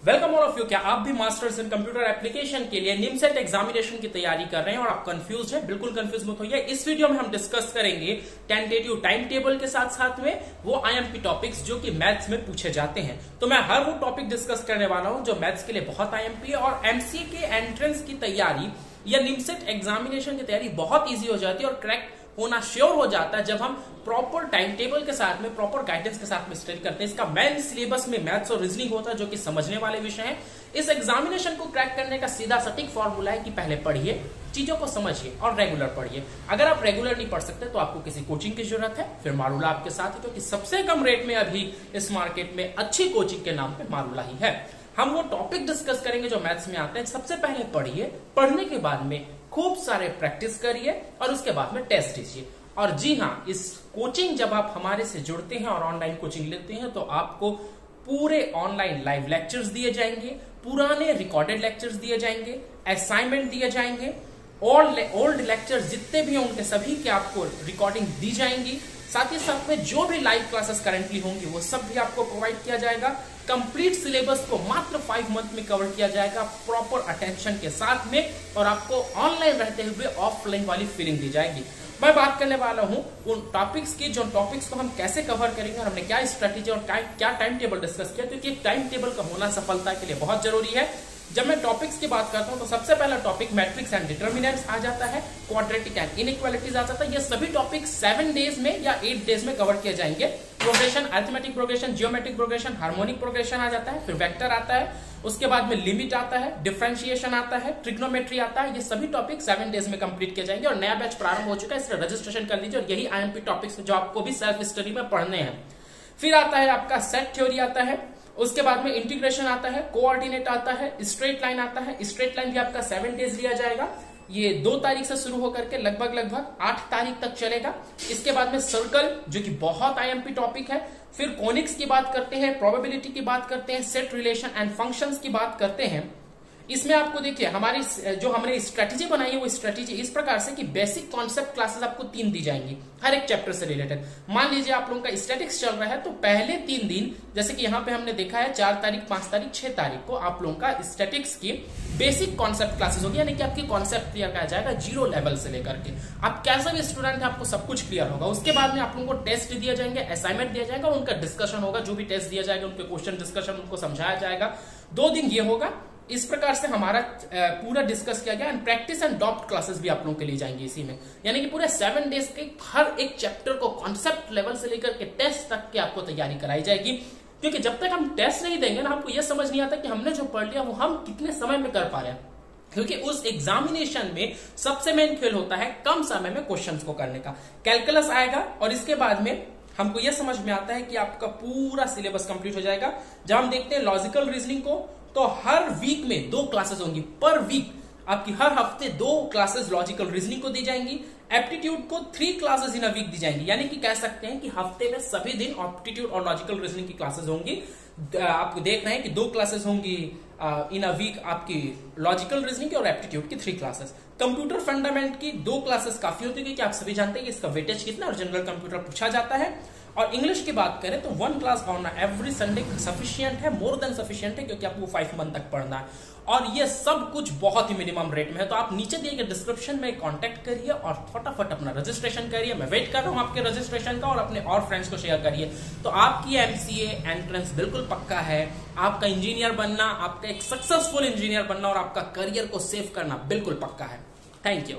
Welcome all of you. क्या आप भी मास्टर्स इन कंप्यूटर एप्लीकेशन के लिए निमसेट एग्जामिनेशन की तैयारी कर रहे हैं और आप कंफ्यूज हैं? बिल्कुल कंफ्यूज मत होइए। इस वीडियो में हम डिस्कस करेंगे टेंटेटिव टाइम टेबल के साथ साथ में वो आईएमपी टॉपिक्स जो कि मैथ्स में पूछे जाते हैं। तो मैं हर वो टॉपिक डिस्कस करने वाला हूं जो मैथ्स के लिए बहुत आईएमपी है और एमसीए के एंट्रेंस की तैयारी या निमसेट एग्जामिनेशन की तैयारी बहुत ईजी हो जाती है और क्रैक होना श्योर हो जाता है जब हम प्रॉपर टाइम टेबल के साथ में, प्रॉपर गाइडेंस के साथ में स्टडी करते हैं। इसका मेन सिलेबस में मैथ्स और रीजनिंग होता है जो कि समझने वाले विषय हैं। इस एग्जामिनेशन को क्रैक करने का सीधा सटीक फॉर्मूला है कि पहले पढ़िए, चीजों को समझिए और रेगुलर पढ़िए। अगर आप रेगुलर नहीं पढ़ सकते तो आपको किसी कोचिंग की जरूरत है, फिर मारूला आपके साथ है, क्योंकि सबसे कम रेट में अभी इस मार्केट में अच्छी कोचिंग के नाम पे मारूला ही है। हम वो टॉपिक डिस्कस करेंगे जो मैथ्स में आते हैं। सबसे पहले पढ़िए, पढ़ने के बाद में खूब सारे प्रैक्टिस करिए और उसके बाद में टेस्ट दीजिए। और जी हाँ, इस कोचिंग जब आप हमारे से जुड़ते हैं और ऑनलाइन कोचिंग लेते हैं तो आपको पूरे ऑनलाइन लाइव लेक्चर्स दिए जाएंगे, पुराने रिकॉर्डेड लेक्चर्स दिए जाएंगे, असाइनमेंट दिए जाएंगे, ओल्ड लेक्चर्स जितने भी हैं उनके सभी की आपको रिकॉर्डिंग दी जाएंगी। साथ ही साथ में जो भी लाइव क्लासेस करंटली होंगी वो सब भी आपको प्रोवाइड किया जाएगा। कंप्लीट सिलेबस को मात्र 5 मंथ में कवर किया जाएगा प्रॉपर अटेंशन के साथ में, और आपको ऑनलाइन रहते हुए ऑफलाइन वाली फीलिंग दी जाएगी। मैं बात करने वाला हूं उन टॉपिक्स की, जो टॉपिक्स को हम कैसे कवर करेंगे और हमने क्या स्ट्रेटेजी और क्या टाइम टेबल डिस्कस किया, क्योंकि एक टाइम टेबल का होना सफलता के लिए बहुत जरूरी है। जब मैं टॉपिक्स की बात करता हूं तो सबसे पहला टॉपिक मैट्रिक्स एंड डिटर्मिनेंट्स आ जाता है, क्वाड्रेटिक एंड इनइक्वालिटीज आ जाता है। ये सभी टॉपिक 7 डेज में या 8 डेज में कवर किए जाएंगे। Progression, arithmetic progression, geometric progression, harmonic progression आ जाता है, फिर वेक्टर आता है, उसके बाद में लिमिट आता है, डिफरेंशिएशन आता है, ट्रिग्नोमेट्री आता है। ये सभी टॉपिक 7 डेज में कंप्लीट किए जाएंगे और नया बैच प्रारंभ हो चुका है, इसलिए रजिस्ट्रेशन कर लीजिए। और यही आईएमपी टॉपिक्स जो आपको भी सेल्फ स्टडी में पढ़ने हैं। फिर आता है आपका सेट थ्योरी आता है, उसके बाद में इंटीग्रेशन आता है, कोऑर्डिनेट आता है, स्ट्रेट लाइन आता है। स्ट्रेट लाइन भी आपका 7 डेज लिया जाएगा। ये 2 तारीख से शुरू होकर के लगभग 8 तारीख तक चलेगा। इसके बाद में सर्कल, जो कि बहुत आईएमपी टॉपिक है। फिर कोनिक्स की बात करते हैं, प्रोबेबिलिटी की बात करते हैं, सेट रिलेशन एंड फंक्शंस की बात करते हैं। इसमें आपको देखिए हमारी जो हमने स्ट्रेटेजी बनाई है वो स्ट्रेटेजी इस प्रकार से कि बेसिक कॉन्सेप्ट क्लासेस आपको 3 दी जाएंगी हर एक चैप्टर से रिलेटेड। मान लीजिए आप लोगों का स्टैटिक्स चल रहा है तो पहले 3 दिन, जैसे कि यहाँ पे हमने देखा है 4 तारीख, 5 तारीख, 6 तारीख को आप लोगों का स्टैटिक्स की बेसिक कॉन्सेप्ट क्लासेस होगी, यानी कि आपकी कॉन्सेप्ट क्लियर किया जाएगा 0 लेवल से लेकर के। आप कैसा भी स्टूडेंट है आपको सब कुछ क्लियर होगा। उसके बाद में आप लोगों को टेस्ट दिया जाएंगे, असाइनमेंट दिया जाएगा, उनका डिस्कशन होगा। जो भी टेस्ट दिया जाएगा उनके क्वेश्चन डिस्कशन उनको समझाया जाएगा। 2 दिन ये होगा। इस प्रकार से हमारा पूरा डिस्कस किया गया। एंड प्रैक्टिस एंड डॉप्ट क्लासेस भी आप लोगों के लिए जाएंगे इसी में, यानी कि पूरे 7 डेज के हर एक चैप्टर को कॉन्सेप्ट लेवल से लेकर के टेस्ट तक की आपको तैयारी कराई जाएगी। क्योंकि जब तक हम टेस्ट नहीं देंगे ना, हमको यह समझ नहीं आता कि हमने जो पढ़ लिया वो हम कितने समय में कर पा रहे हैं। क्योंकि उस एग्जामिनेशन में सबसे मेन खेल होता है कम समय में क्वेश्चंस को करने का। कैलकुलस आएगा और इसके बाद में हमको यह समझ में आता है कि आपका पूरा सिलेबस कंप्लीट हो जाएगा। जब हम देखते हैं लॉजिकल रीजनिंग को, तो हर वीक में 2 क्लासेस होंगी। पर वीक आपकी हर हफ्ते 2 क्लासेस लॉजिकल रीजनिंग को दी जाएंगी। एप्टीट्यूड को 3 क्लासेस इन अ वीक दी जाएंगी, यानी कि कह सकते हैं कि हफ्ते में सभी दिन एप्टीट्यूड और लॉजिकल रीजनिंग की क्लासेस होंगी। आप देख रहे हैं कि 2 क्लासेस होंगी इन अ वीक आपकी लॉजिकल रीजनिंग की और एप्टीट्यूड की 3 क्लासेस। कंप्यूटर फंडामेंट की 2 क्लासेस काफी होती है, कि आप सभी जानते हैं कि इसका वेटेज कितना और जनरल कंप्यूटर पूछा जाता है। और इंग्लिश की बात करें तो 1 क्लास होना एवरी संडे सफिशिएंट है, मोर देन सफिशिएंट है, क्योंकि आपको 5 मंथ तक पढ़ना है। और ये सब कुछ बहुत ही मिनिमम रेट में है। तो आप नीचे दिए गए डिस्क्रिप्शन में कांटेक्ट करिए और फटाफट अपना रजिस्ट्रेशन करिए। मैं वेट कर रहा हूं आपके रजिस्ट्रेशन का, और अपने और फ्रेंड्स को शेयर करिए। तो आपकी एमसीए एंट्रेंस बिल्कुल पक्का है। आपका इंजीनियर बनना, आपका एक सक्सेसफुल इंजीनियर बनना और आपका करियर को सेव करना बिल्कुल पक्का है। Thank you.